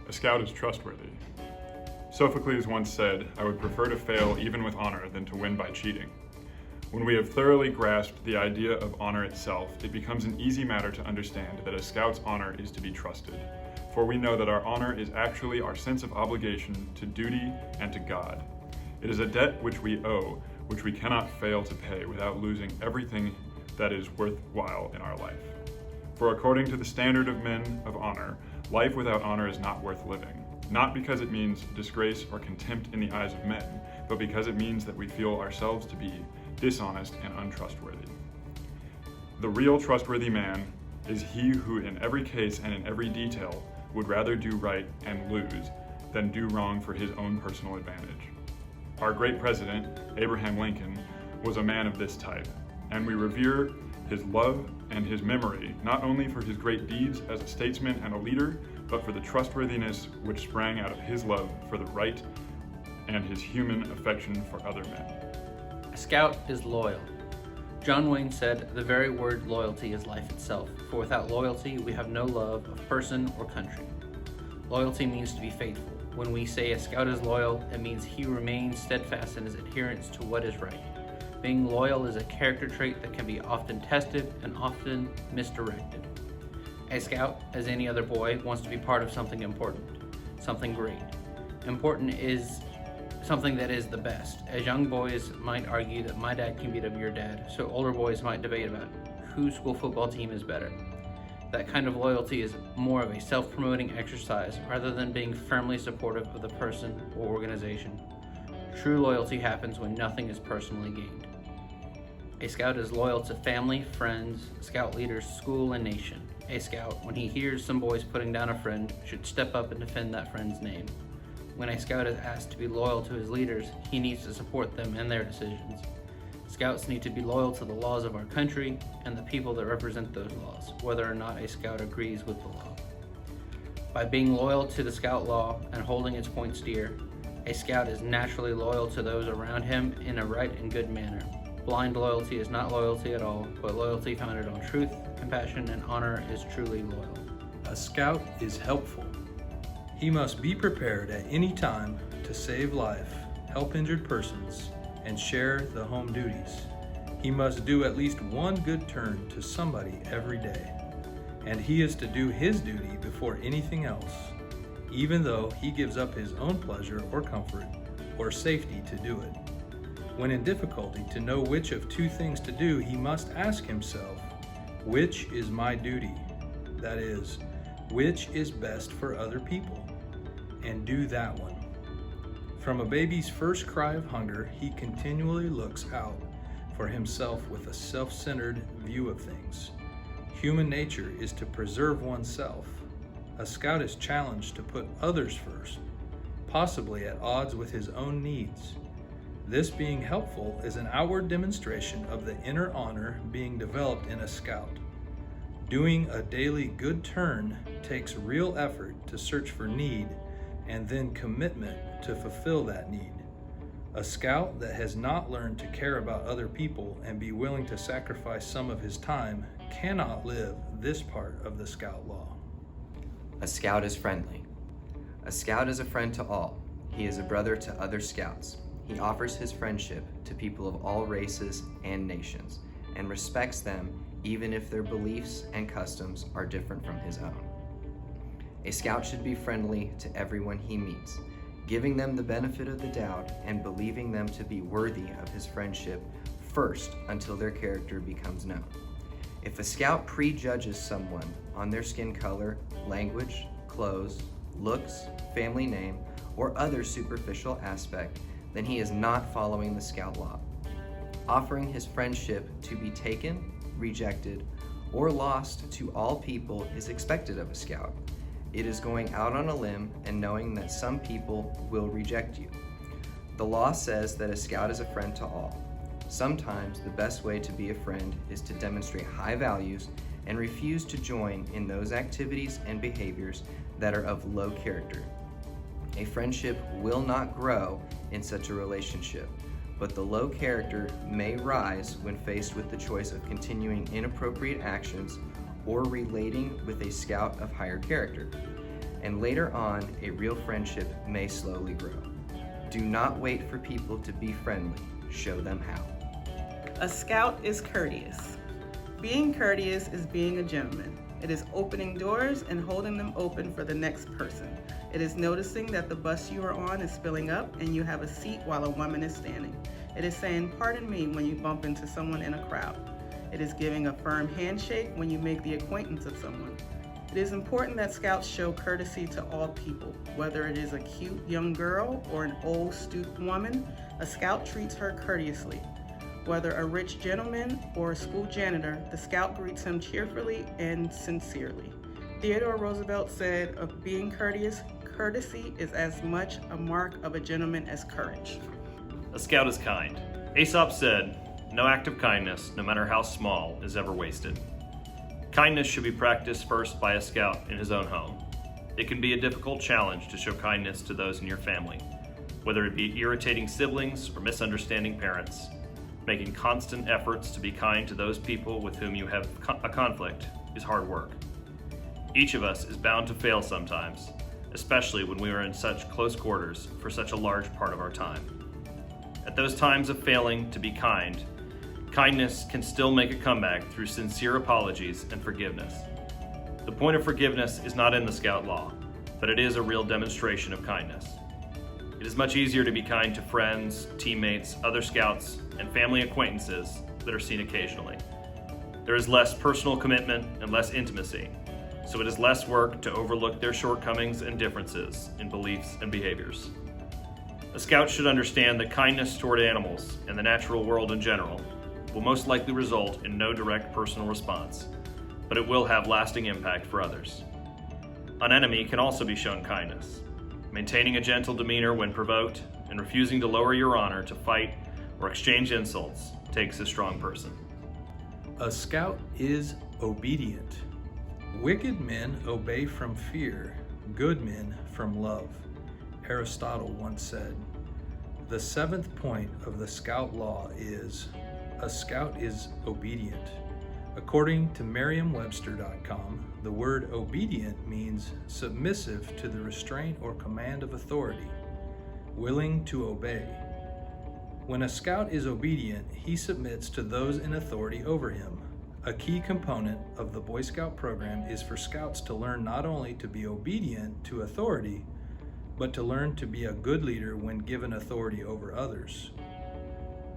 A scout is trustworthy. Sophocles once said, "I would prefer to fail even with honor than to win by cheating." When we have thoroughly grasped the idea of honor itself, it becomes an easy matter to understand that a scout's honor is to be trusted, for we know that our honor is actually our sense of obligation to duty and to God. It is a debt which we owe, which we cannot fail to pay without losing everything that is worthwhile in our life. For according to the standard of men of honor, life without honor is not worth living, not because it means disgrace or contempt in the eyes of men, but because it means that we feel ourselves to be dishonest and untrustworthy. The real trustworthy man is he who in every case and in every detail would rather do right and lose than do wrong for his own personal advantage. Our great president, Abraham Lincoln, was a man of this type, and we revere his love and his memory, not only for his great deeds as a statesman and a leader, but for the trustworthiness which sprang out of his love for the right and his human affection for other men. A scout is loyal. John Wayne said, "The very word loyalty is life itself, for without loyalty we have no love of person or country." Loyalty means to be faithful. When we say a scout is loyal, it means he remains steadfast in his adherence to what is right. Being loyal is a character trait that can be often tested and often misdirected. A scout, as any other boy, wants to be part of something important, something great. Important is something that is the best. As young boys might argue that my dad can beat up your dad, so older boys might debate about whose school football team is better. That kind of loyalty is more of a self-promoting exercise rather than being firmly supportive of the person or organization. True loyalty happens when nothing is personally gained. A scout is loyal to family, friends, scout leaders, school, and nation. A scout, when he hears some boys putting down a friend, should step up and defend that friend's name. When a scout is asked to be loyal to his leaders, he needs to support them in their decisions. Scouts need to be loyal to the laws of our country and the people that represent those laws, whether or not a scout agrees with the law. By being loyal to the scout law and holding its points dear, a scout is naturally loyal to those around him in a right and good manner. Blind loyalty is not loyalty at all, but loyalty founded on truth, compassion, and honor is truly loyal. A scout is helpful. He must be prepared at any time to save life, help injured persons, and share the home duties. He must do at least one good turn to somebody every day, and he is to do his duty before anything else, even though he gives up his own pleasure or comfort or safety to do it. When in difficulty to know which of two things to do, he must ask himself, which is my duty? That is, which is best for other people? And do that one. From a baby's first cry of hunger, he continually looks out for himself with a self-centered view of things. Human nature is to preserve oneself. A scout is challenged to put others first, possibly at odds with his own needs. This being helpful is an outward demonstration of the inner honor being developed in a scout. Doing a daily good turn takes real effort to search for need and then commitment to fulfill that need. A scout that has not learned to care about other people and be willing to sacrifice some of his time cannot live this part of the scout law. A scout is friendly. A scout is a friend to all. He is a brother to other scouts. He offers his friendship to people of all races and nations and respects them even if their beliefs and customs are different from his own. A scout should be friendly to everyone he meets, giving them the benefit of the doubt and believing them to be worthy of his friendship first until their character becomes known. If a scout prejudges someone on their skin color, language, clothes, looks, family name, or other superficial aspect, then he is not following the scout law. Offering his friendship to be taken, rejected, or lost to all people is expected of a scout. It is going out on a limb and knowing that some people will reject you. The law says that a scout is a friend to all. Sometimes the best way to be a friend is to demonstrate high values and refuse to join in those activities and behaviors that are of low character. A friendship will not grow in such a relationship, but the low character may rise when faced with the choice of continuing inappropriate actions or relating with a scout of higher character. And later on, a real friendship may slowly grow. Do not wait for people to be friendly. Show them how. A scout is courteous. Being courteous is being a gentleman. It is opening doors and holding them open for the next person. It is noticing that the bus you are on is filling up and you have a seat while a woman is standing. It is saying, "Pardon me," when you bump into someone in a crowd. It is giving a firm handshake when you make the acquaintance of someone. It is important that scouts show courtesy to all people. Whether it is a cute young girl or an old stooped woman, a scout treats her courteously. Whether a rich gentleman or a school janitor, the scout greets him cheerfully and sincerely. Theodore Roosevelt said of being courteous, courtesy is as much a mark of a gentleman as courage. A scout is kind. Aesop said, "No act of kindness, no matter how small, is ever wasted." Kindness should be practiced first by a scout in his own home. It can be a difficult challenge to show kindness to those in your family, whether it be irritating siblings or misunderstanding parents. Making constant efforts to be kind to those people with whom you have a conflict is hard work. Each of us is bound to fail sometimes, especially when we are in such close quarters for such a large part of our time. At those times of failing to be kind, kindness can still make a comeback through sincere apologies and forgiveness. The point of forgiveness is not in the scout law, but it is a real demonstration of kindness. It is much easier to be kind to friends, teammates, other scouts, and family acquaintances that are seen occasionally. There is less personal commitment and less intimacy, so it is less work to overlook their shortcomings and differences in beliefs and behaviors. A scout should understand that kindness toward animals and the natural world in general will most likely result in no direct personal response, but it will have lasting impact for others. An enemy can also be shown kindness. Maintaining a gentle demeanor when provoked and refusing to lower your honor to fight or exchange insults takes a strong person. A scout is obedient. Wicked men obey from fear, good men from love. Aristotle once said, "The seventh point of the scout law is, a scout is obedient." According to Merriam-Webster.com, the word obedient means submissive to the restraint or command of authority, willing to obey. When a scout is obedient, he submits to those in authority over him. A key component of the Boy Scout program is for scouts to learn not only to be obedient to authority, but to learn to be a good leader when given authority over others.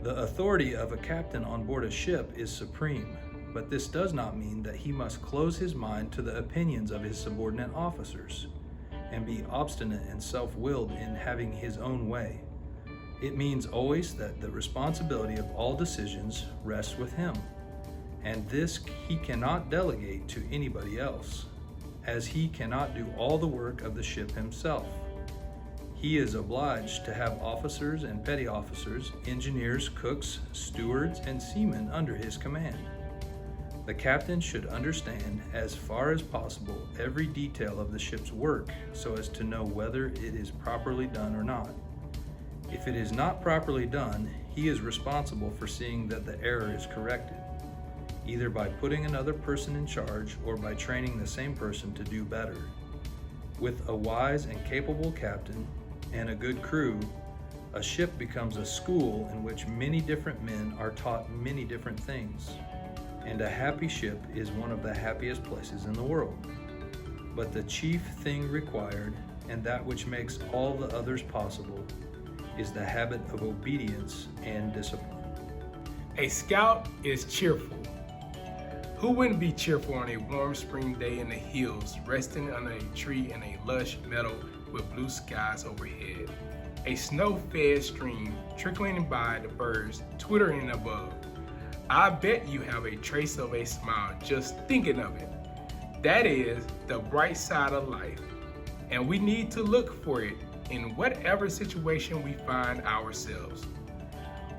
The authority of a captain on board a ship is supreme, but this does not mean that he must close his mind to the opinions of his subordinate officers and be obstinate and self-willed in having his own way. It means always that the responsibility of all decisions rests with him, and this he cannot delegate to anybody else, as he cannot do all the work of the ship himself. He is obliged to have officers and petty officers, engineers, cooks, stewards, and seamen under his command. The captain should understand, as far as possible, every detail of the ship's work so as to know whether it is properly done or not. If it is not properly done, he is responsible for seeing that the error is corrected, either by putting another person in charge or by training the same person to do better. With a wise and capable captain and a good crew, a ship becomes a school in which many different men are taught many different things, and a happy ship is one of the happiest places in the world. But the chief thing required, and that which makes all the others possible, is the habit of obedience and discipline. A scout is cheerful. Who wouldn't be cheerful on a warm spring day in the hills, resting under a tree in a lush meadow with blue skies overhead? A snow-fed stream trickling by, the birds twittering above. I bet you have a trace of a smile just thinking of it. That is the bright side of life, and we need to look for it in whatever situation we find ourselves.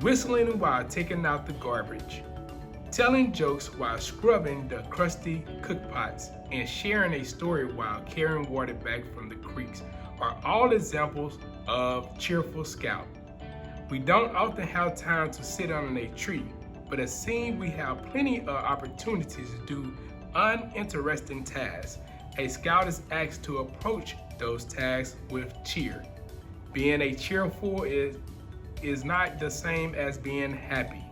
Whistling while taking out the garbage. telling jokes while scrubbing the crusty cookpots, and sharing a story while carrying water back from the creeks are all examples of cheerful scout. We don't often have time to sit on a tree, but it seems we have plenty of opportunities to do uninteresting tasks. A scout is asked to approach those tasks with cheer. Being a cheerful is not the same as being happy.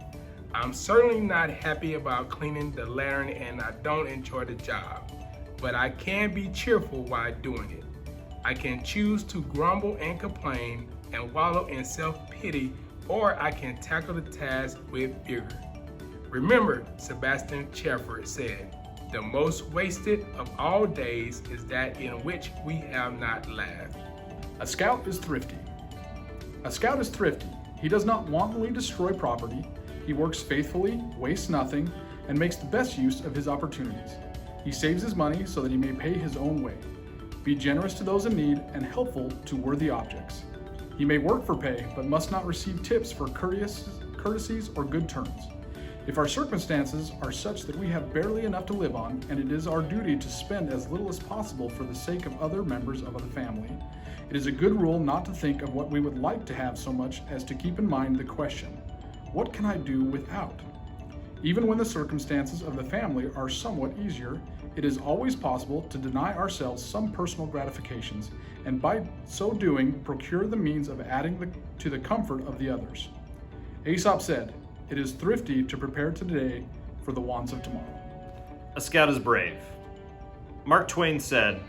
I'm certainly not happy about cleaning the lantern, and I don't enjoy the job, but I can be cheerful while doing it. I can choose to grumble and complain and wallow in self-pity, or I can tackle the task with vigor. Remember, Sebastian Chafford said, "The most wasted of all days is that in which we have not laughed." A scout is thrifty. A scout is thrifty. He does not wantonly destroy property. He works faithfully, wastes nothing, and makes the best use of his opportunities. He saves his money so that he may pay his own way. Be generous to those in need and helpful to worthy objects. He may work for pay, but must not receive tips for courtesies or good turns. If our circumstances are such that we have barely enough to live on, and it is our duty to spend as little as possible for the sake of other members of the family, it is a good rule not to think of what we would like to have so much as to keep in mind the question, what can I do without? Even when the circumstances of the family are somewhat easier, it is always possible to deny ourselves some personal gratifications, and by so doing, procure the means of adding to the comfort of the others. Aesop said, "It is thrifty to prepare today for the wants of tomorrow." A scout is brave. Mark Twain said,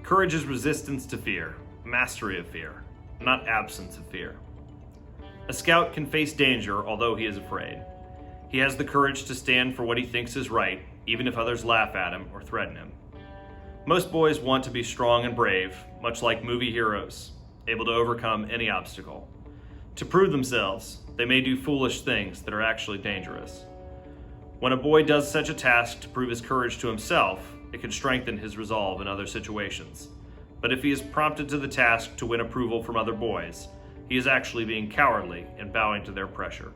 "Courage is resistance to fear, mastery of fear, not absence of fear." A scout can face danger although he is afraid. He has the courage to stand for what he thinks is right, even if others laugh at him or threaten him. Most boys want to be strong and brave, much like movie heroes, able to overcome any obstacle. To prove themselves, they may do foolish things that are actually dangerous. When a boy does such a task to prove his courage to himself, it can strengthen his resolve in other situations. But if he is prompted to the task to win approval from other boys, he is actually being cowardly and bowing to their pressure.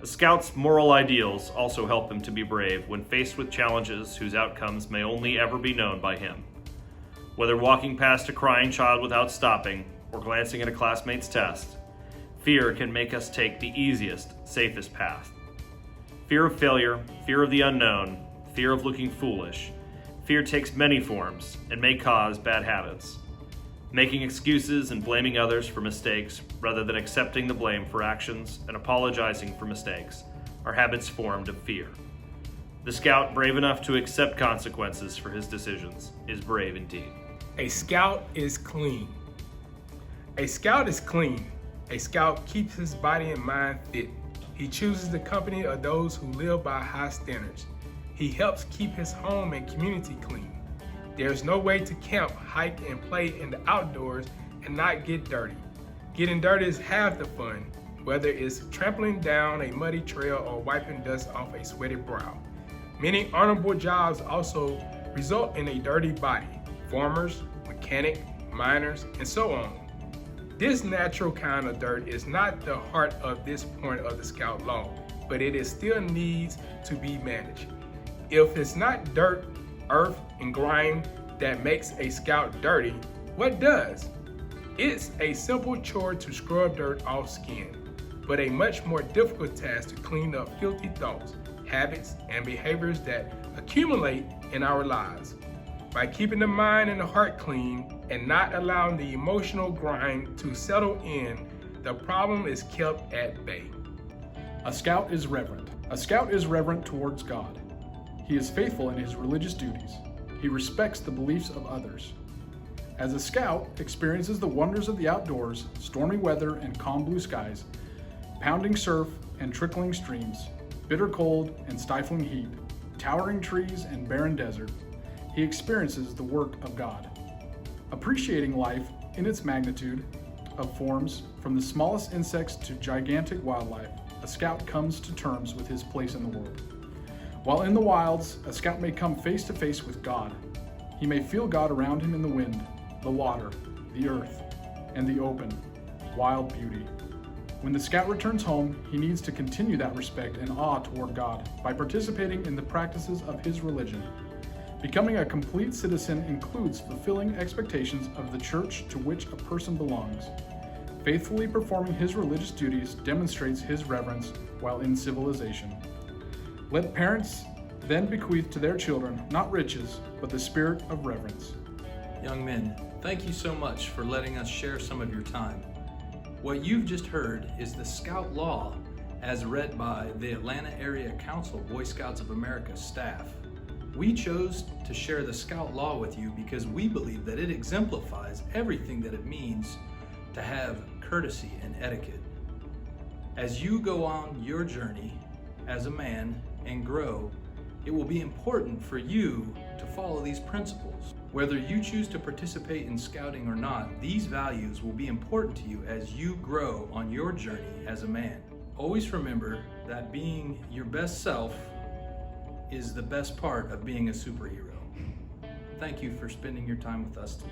A scout's moral ideals also help him to be brave when faced with challenges whose outcomes may only ever be known by him. Whether walking past a crying child without stopping or glancing at a classmate's test, fear can make us take the easiest, safest path. Fear of failure, fear of the unknown, fear of looking foolish. Fear takes many forms and may cause bad habits. Making excuses and blaming others for mistakes rather than accepting the blame for actions and apologizing for mistakes are habits formed of fear. The scout, brave enough to accept consequences for his decisions, is brave indeed. A scout is clean. A scout is clean. A scout keeps his body and mind fit. He chooses the company of those who live by high standards. He helps keep his home and community clean. There's no way to camp, hike, and play in the outdoors and not get dirty. Getting dirty is half the fun, whether it's trampling down a muddy trail or wiping dust off a sweaty brow. Many honorable jobs also result in a dirty body: farmers, mechanic, miners, and so on. This natural kind of dirt is not the heart of this point of the scout law, but it still needs to be managed. If it's not dirt, earth, and grime that makes a scout dirty, what does? It's a simple chore to scrub dirt off skin, but a much more difficult task to clean up filthy thoughts, habits, and behaviors that accumulate in our lives. By keeping the mind and the heart clean and not allowing the emotional grime to settle in, the problem is kept at bay. A scout is reverent. A scout is reverent towards God. He is faithful in his religious duties. He respects the beliefs of others. As a scout experiences the wonders of the outdoors, stormy weather and calm blue skies, pounding surf and trickling streams, bitter cold and stifling heat, towering trees and barren desert, he experiences the work of God. Appreciating life in its magnitude of forms, from the smallest insects to gigantic wildlife, a scout comes to terms with his place in the world. While in the wilds, a scout may come face to face with God. He may feel God around him in the wind, the water, the earth, and the open, wild beauty. When the scout returns home, he needs to continue that respect and awe toward God by participating in the practices of his religion. Becoming a complete citizen includes fulfilling expectations of the church to which a person belongs. Faithfully performing his religious duties demonstrates his reverence while in civilization. Let parents then bequeath to their children not riches, but the spirit of reverence. Young men, thank you so much for letting us share some of your time. What you've just heard is the Scout Law as read by the Atlanta Area Council Boy Scouts of America staff. We chose to share the Scout Law with you because we believe that it exemplifies everything that it means to have courtesy and etiquette. As you go on your journey as a man and grow, it will be important for you to follow these principles. Whether you choose to participate in scouting or not, these values will be important to you as you grow on your journey as a man. Always remember that being your best self is the best part of being a superhero. Thank you for spending your time with us today.